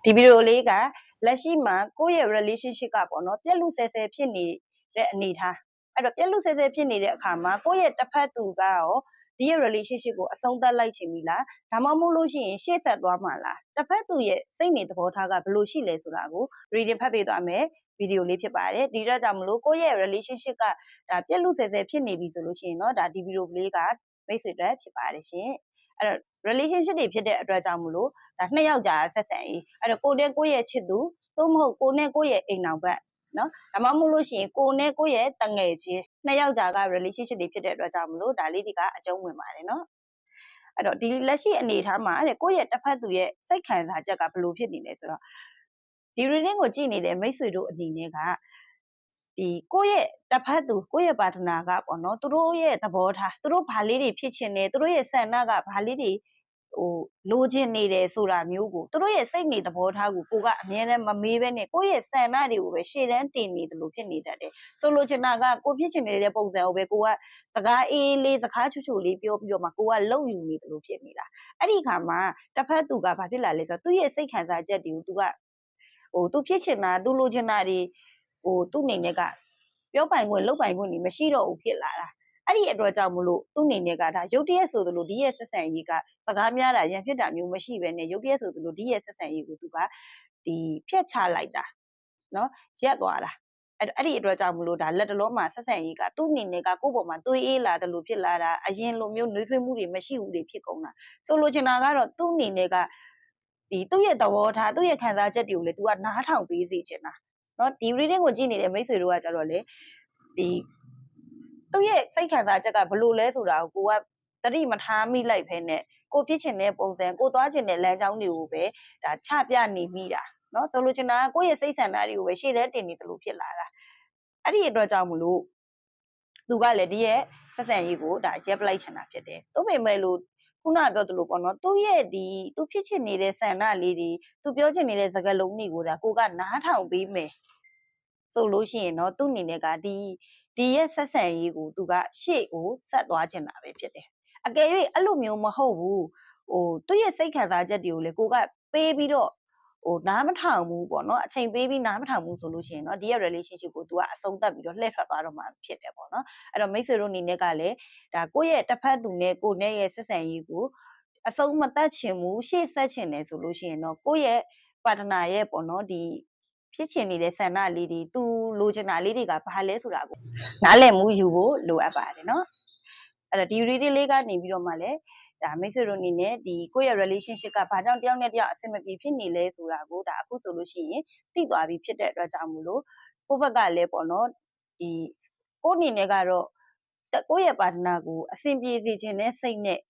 ဒီဗီဒီယိုလေးကလက်ရှိမှာကိုယ့်ရဲ့ relationship ကပေါ့နော်ပြက်လူဆဲဆဲဖြစ်နေတဲ့အနေထားအဲ့တော့ပြက်လူဆဲဆဲဖြစ်နေတဲ့အခါမှာကိုယ့်ရဲ့တစ်ဖက်သူကရောဒီရဲ့ relationship ကိုအဆုံးသတ်လိုက်ချင်ပြီလားဒါမှမဟုတ်လို့ရှိရင်ရှေ့ဆက်သွားမှာလားတစ်ဖက်သူရဲ့စိတ်နေသဘောထားကဘယ်လိုရှိလဲဆိုတာကို reading ဖတ်ပေးသွားမယ်ဗီဒီယိုလေးဖြစ်ပါတယ်ဒီတော့ကြောင့်မလို့ကိုယ့်ရဲ့ relationship ကဒါပြက်လူဆဲဆဲဖြစ်နေပြီဆိုလို့ရှိရင်เนาะဒါဒီဗီဒီယိုလေးကမိတ်ဆွေတွေဖြစ်ပါတယ်ရှင်အဲ့တော့ relationship တွေဖြစ်တဲ့အတွက်ကြောင့်မလို့ဒါနှစ်ယောက်ကြာဆက်ဆံရေးအဲ့တော့ကိုနဲ့ကိုရဲ့ချစ်သူသို့မဟုတ်ကိုနဲ့ကိုရဲ့အိမ်နောက်ဘက်နော်ဒါမှမဟုတ်လို့ရှိရင်ကိုနဲ့ကိုရဲ့တငယ်ချင်းနှစ်ယောက်ကြာက relationship တွေဖြစ်တဲ့အတွက်ကြောင့်မလို့ဒါလေးတွေကအကျုံးဝင်ပါတယ်နော်အဲ့တော့ဒီလက်ရှိအနေအထားမှာတဲ့ကိုရဲ့တစ်ဖက်သူရဲ့စိတ်ခံစားချက်ကဘယ်လိုဖြစ်နေလဲဆိုတော့ဒီ reading ကိုကြည့်နေတဲ့မိတ်ဆွေတို့အနေနဲ့ကဒီကိုရဲ့တစ်ဖက်သူကိုရဲ့ပါတနာကပေါ့နော်သူတို့ရဲ့သဘောထားသူတို့ဘာလေးတွေဖြစ်ချင်တယ်သူတို့ရဲ့ဆန္ဒကဘာလေးတွေလိုချင်နေတယ်ဆိုတာမျိုးကိုသူတို့ရဲ့စိတ်နေသဘောထားကိုကိုကအမြဲတမ်းမမေးဘဲနဲ့ကိုရဲ့ဆန္ဒတွေကိုပဲရှေ့တန်းတင်နေတယ်လို့ဖြစ်နေတတ်တယ်ဆိုလိုချင်တာကကိုဖြစ်ချင်နေတဲ့ပုံစံကိုပဲကိုကစကားအေးလေးစကားချူချူလေးပြောပြီးတော့မှကိုကလုံယူနေတယ်လို့ဖြစ်နေတာအဲ့ဒီခါမှာတစ်ဖက်သူကဘာဖြစ်လာလဲဆိုတော့သူ့ရဲ့စိတ်ခံစားချက်တွေကိုသူကသူဖြစ်ချင်တာသူလိုချင်တာတွေသူ့အနေနဲ့ကပြောပိုင်ခွင့်လုပ်ပိုင်ခွင့်တွေမရှိတော့ဘူးဖြစ်လာတာအဲ့ဒီအတွက်ကြောင့်မလို့သူ့အနေနဲ့ကဒါရုပ်တရက်ဆိုသလိုဒီရဲ့ဆက်ဆံရေးကစကားများတာရန်ဖြစ်တာမျိုးမရှိဘဲနဲ့ရုပ်တရက်ဆိုသလိုဒီရဲ့ဆက်ဆံရေးကိုသူကဒီဖြတ်ချလိုက်တာနော်ရက်သွားတာအဲ့ဒီအတွက်ကြောင့်မလို့ဒါလက်တလုံးမှာဆက်ဆံရေးကသူ့အနေနဲ့ကကိုယ့်ပေါ်မှာတွေးအေးလာတယ်လို့ဖြစ်လာတာအရင်လိုမျိုးနှွေးထွေးမှုတွေမရှိဘူးတွေဖြစ်ကုန်တာဆိုလိုချင်တာကတော့သူ့အနေနဲ့ကဒီသူ့ရဲ့သဘောထားသူ့ရဲ့ခံစားချက်တွေကိုလည်း तू ကနားထောင်ပေးစေချင်တာနော်ဒီ reading ကိုကြည့်နေတဲ့မိတ်ဆွေတို့ကကြတော့လေဒီသူ့ရဲ့စိတ်ခံစားချက်ကဘယ်လိုလဲဆိုတာကိုကသတိမထားမိလိုက်ဖ ೇನೆ ကိုဖြစ်ချင်တဲ့ပုံစံကိုသွားချင်တဲ့လမ်းကြောင်းတွေကိုပဲဒါချပြနေမိတာနော်ဆိုလိုချင်တာကကိုယ့်ရဲ့စိတ်ဆန္ဒတွေကိုပဲရှေ့တန်းတင်နေတယ်လို့ဖြစ်လာတာအဲ့ဒီအတွက်ကြောင့်မလို့သူကလည်းဒီရဲ့ဆက်ဆံရေးကိုဒါရက်ပလိုက်ချင်တာဖြစ်တယ်သို့ပေမဲ့လို့ခုနပြောသလိုပေါ့နော်သူ့ရဲ့သူဖြစ်ချင်နေတဲ့ဆန္ဒလေးတွေသူပြောချင်နေတဲ့စကားလုံးတွေကိုဒါကိုကနားထောင်ပေးမယ်ဆိုလို့ရှိရင်တော့သူ့အနေနဲ့ကဒီရဲ့ဆက်ဆံရေးကိုသူကရှေ့ကိုဆက်သွားချင်တာပဲဖြစ်တယ်အကယ်၍အဲ့လိုမျိုးမဟုတ်ဘူးသူ့ရဲ့စိတ်ခံစားချက်တွေကိုလေကိုကပေးပြီးတော့နားမထောင်ဘူးပေါ့နော်အချိန်ပေးပြီးနားမထောင်ဘူးဆိုလို့ရှိရင်တော့ဒီရဲ့ relationship ကို तू ကအဆုံးသတ်ပြီးတော့လှည့်ထွက်သွားတော့မှဖြစ်တယ်ပေါ့နော်အဲ့တော့မိတ်ဆွေတို့အနေနဲ့ကလည်းဒါကိုယ့်ရဲ့တစ်ဖက်သူနဲ့ကိုယ်နဲ့ရဲ့ဆက်ဆံရေးကိုအဆုံးမသတ်ချင်ဘူးရှေ့ဆက်ချင်တယ်ဆိုလို့ရှိရင်တော့ကိုယ့်ရဲ့ပါတနာရဲ့ပေါ့နော်ဒီဖြစ်ချင်နေတဲ့ဆန္ဒလေးတွေသူလိုချင်တာလေးတွေကဘာလဲဆိုတာကိုနားလည်မှုယူဖို့လိုအပ်ပါတယ်နော်အဲ့တော့ဒီ reading လေးကနေပြီးတော့မှလည်းဒါမိတ်ဆွေတို့အနေနဲ့ဒီကိုယ့်ရဲ့ relationship ကဘာကြောင့်တယောက်နဲ့တယောက်အဆင်မပြေဖြစ်နေလဲဆိုတာကိုဒါအခုဆိုလို့ရှိရင်သိသွားပြီဖြစ်တဲ့အတွက်ကြောင့်မလို့ကိုယ့်ဘက်ကလည်းပေါ့နော်ဒီကိုယ့်အနေနဲ့ကတော့ကိုယ့်ရဲ့ပါတနာကိုအဆင်ပြေစေခြင်းနဲ့စိတ်နဲ့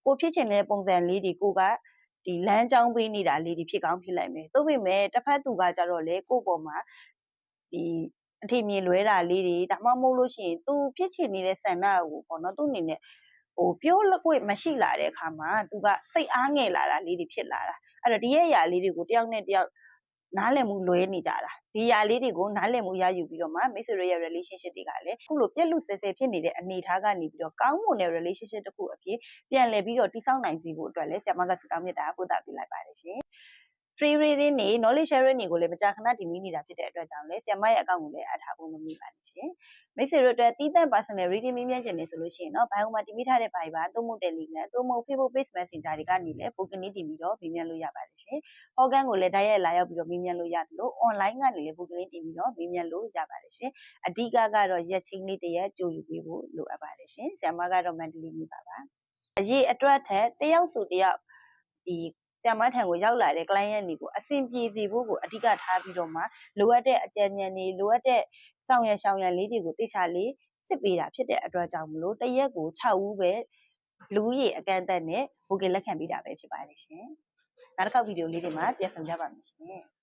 ကိုဖြစ်ချင်တဲ့ပုံစံလေးတွေကိုကဒီလမ်းကြောင်းပေးနေတာလေးတွေဖြစ်ကောင်းဖြစ်လိုက်မယ်။သို့ပေမဲ့တစ်ဖက်သူကကြတော့လေကိုယ့်ပေါ်မှာဒီအထင်မြင်လွဲတာလေးတွေဒါမှမဟုတ်လို့ရှိရင်သူဖြစ်ချင်နေတဲ့ဆန္ဒကိုပေါ့နော်သူ့အနေနဲ့ပြောလို့ကိုမရှိလာတဲ့အခါမှာသူကစိတ်အားငယ်လာတာလေးတွေဖြစ်လာတာအဲ့တော့ဒီရဲ့အရာလေးတွေကိုတယောက်နဲ့တယောက်နားလည်မှုလွဲနေကြတာဒီအရာလေးတွေကိုနားလည်မှုရယူပြီးတော့မှမိတ်ဆွေတို့ရဲ့ relationship တွေကလည်းခုလိုပြက်လူဆဲဆဲဖြစ်နေတဲ့အနေအထားကနေပြီးတော့ကောင်းမွန်တဲ့ relationship တစ်ခုအဖြစ်ပြန်လည်ပြီးတော့တိစောက်နိုင်စေဖို့အတွက်လည်းဆရာမကစတောင်းမြတ်တာပို့တာပေးလိုက်ပါတယ်ရှင် free reading တွေ knowledge sharing တွေကိုလည်းမကြာခဏတင်မိနေတာဖြစ်တဲ့အတွက်ကြောင့်လည်းဆရာမရဲ့အကောင့်ကိုလည်းအထားဖို့မမေ့ပါနဲ့ရှင်မိတ်ဆွေတို့အတွက်တီးသန့် personal reading မြင်မြန်ချင်နေဆိုလို့ရှိရင်တော့ bio မှာတင်မိထားတဲ့ Viber သို့မဟုတ် Telegram သို့မဟုတ် Facebook page messenger တွေကနေလည်း booking တင်ပြီးတော့မြင်မြန်လို့ရပါတယ်ရှင်ဟောကန်ကိုလည်းတိုက်ရိုက်လာရောက်ပြီးတော့မြင်မြန်လို့ရတယ်လို့ online ကနေလည်း booking တင်ပြီးတော့မြင်မြန်လို့ရပါတယ်ရှင်အဓိကကတော့ရက်ချင်းလေးတရက်ကြိုယူပေးဖို့လိုအပ်ပါတယ်ရှင်ဆရာမကတော့မန္တလေးမြို့ပါအရေးအတွက်ထက်တယောက်ဆိုတယောက်ဒီဆရာမထံကိုရောက်လာတဲ့ client တွေကိုအဆင်ပြေစေဖို့ကိုအဓိကထားပြီးတော့မှလိုအပ်တဲ့အကြံဉာဏ်တွေလိုအပ်တဲ့ဆောင်ရရှောင်ရံလေးတွေကိုတိကျလေးစစ်ပေးတာဖြစ်တဲ့အတွက်ကြောင့်မလို့တရက်ကို6ဦးပဲလူကြီးအကန့်အသတ်နဲ့ booking လက်ခံပေးတာပဲဖြစ်ပါတယ်ရှင်နောက်တစ်ခေါက်ဗီဒီယိုလေးတွေမှာပြန်ဆောင်ကြပါမယ်ရှင်